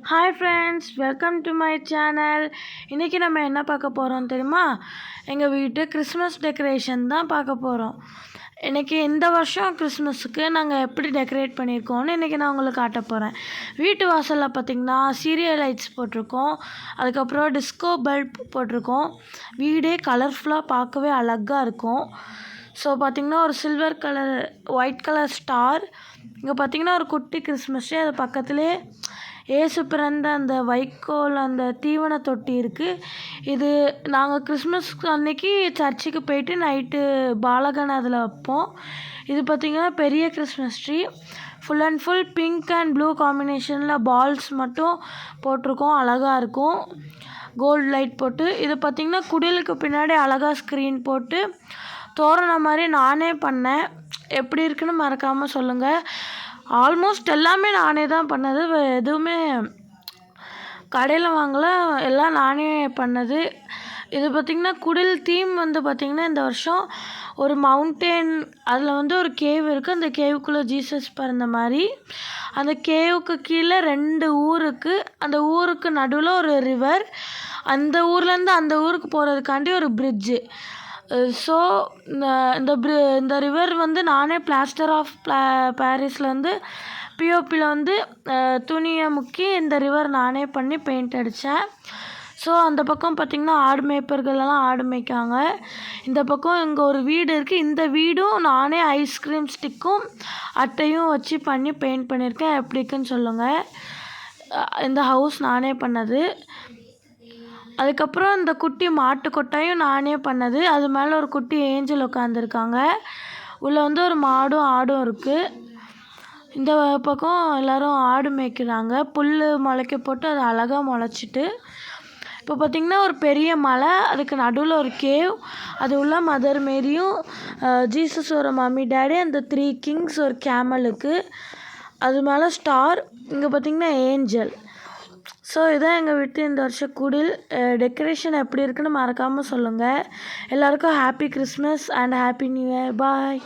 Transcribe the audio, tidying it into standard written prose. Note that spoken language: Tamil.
Hi friends, welcome to my channel. இன்றைக்கி நம்ம என்ன பார்க்க போகிறோம் தெரியுமா? எங்கள் வீட்டு கிறிஸ்மஸ் டெக்கரேஷன் தான் பார்க்க போகிறோம். இன்றைக்கி இந்த வருஷம் கிறிஸ்மஸுக்கு நாங்கள் எப்படி டெக்கரேட் பண்ணியிருக்கோன்னு இன்றைக்கி நான் உங்களுக்கு காட்ட போகிறேன். வீட்டு வாசலில் பார்த்திங்கன்னா சீரியல் லைட்ஸ் போட்டிருக்கோம், அதுக்கப்புறம் டிஸ்கோ பல்ப் போட்டிருக்கோம். வீடே கலர்ஃபுல்லாக பார்க்கவே அழகாக இருக்கும். ஸோ பார்த்திங்கன்னா ஒரு silver colour white colour star, இங்கே பார்த்திங்கன்னா ஒரு குட்டி கிறிஸ்மஸ் ட்ரீ, அது பக்கத்துலேயே ஏசு பிறந்த அந்த வைக்கோல் அந்த தீவன தொட்டி இருக்குது. இது நாங்கள் கிறிஸ்மஸ் அன்னைக்கு சர்ச்சுக்கு போயிட்டு நைட்டு பாலகன் அதில் வைப்போம். இது பார்த்திங்கன்னா பெரிய Christmas tree, full and full pink and blue காம்பினேஷனில் பால்ஸ் மட்டும் போட்டிருக்கோம், அழகாக இருக்கும் கோல்டு லைட் போட்டு. இது பார்த்திங்கன்னா குடிலுக்கு பின்னாடி அழகாக ஸ்க்ரீன் போட்டு தோரணம் மாதிரி நானே பண்ணேன். எப்படி இருக்குன்னு மறக்காமல் சொல்லுங்கள். ஆல்மோஸ்ட் எல்லாமே நானே தான் பண்ணது, எதுவுமே கடையில் வாங்கலை, எல்லாம் நானே பண்ணது. இது பார்த்திங்கன்னா குடில் தீம் வந்து பார்த்திங்கன்னா இந்த வருஷம் ஒரு மவுண்டெயின், அதில் வந்து ஒரு கேவ் இருக்குது, அந்த கேவுக்குள்ளே ஜீசஸ் பிறந்த மாதிரி. அந்த கேவுக்கு கீழே 2 ஊர் இருக்குது, அந்த ஊருக்கு நடுவில் ஒரு ரிவர், அந்த ஊர்லேருந்து அந்த ஊருக்கு போகிறதுக்காண்டி ஒரு பிரிட்ஜு. ஸோ இந்த ரிவர் வந்து நானே பிளாஸ்டர் ஆஃப் பாரிஸில் வந்து பிஓபியில் வந்து துணியை முக்கி இந்த ரிவர் நானே பண்ணி பெயிண்ட் அடித்தேன். ஸோ அந்த பக்கம் பார்த்திங்கன்னா ஆடு மேய்ப்பர்களெல்லாம் ஆடு மேய்க்காங்க. இந்த பக்கம் இங்கே ஒரு வீடு இருக்குது, இந்த வீடும் நானே ஐஸ்கிரீம் ஸ்டிக்கும் அட்டையும் வச்சு பண்ணி பெயிண்ட் பண்ணியிருக்கேன். எப்படி இருக்குன்னு சொல்லுங்கள். இந்த ஹவுஸ் நானே பண்ணது. அதுக்கப்புறம் இந்த குட்டி மாட்டு கொட்டாயும் நானே பண்ணது. அது மேலே ஒரு குட்டி ஏஞ்சல் உட்காந்துருக்காங்க. உள்ளே வந்து ஒரு மாடும் ஆடும் இருக்குது. இந்த பக்கம் எல்லோரும் ஆடு மேய்க்கிறாங்க. புல் முளைக்க போட்டு அது அழகாக முளைச்சிட்டு. இப்போ பார்த்திங்கன்னா ஒரு பெரிய மலை, அதுக்கு நடுவில் ஒரு கேவ், அது உள்ள மதர் மேரியும் ஜீசஸோட மம்மி டேடி, அந்த 3 கிங்ஸ், ஒரு கேமலுக்கு, அது மேலே ஸ்டார், இங்கே பார்த்திங்கன்னா ஏஞ்சல். ஸோ இதான் எங்கள் வீட்டு இந்த வருஷம் குடில் டெக்கரேஷன் எப்படி இருக்குன்னு மறக்காமல் சொல்லுங்கள். எல்லாருக்கும் happy Christmas and happy new year. Bye.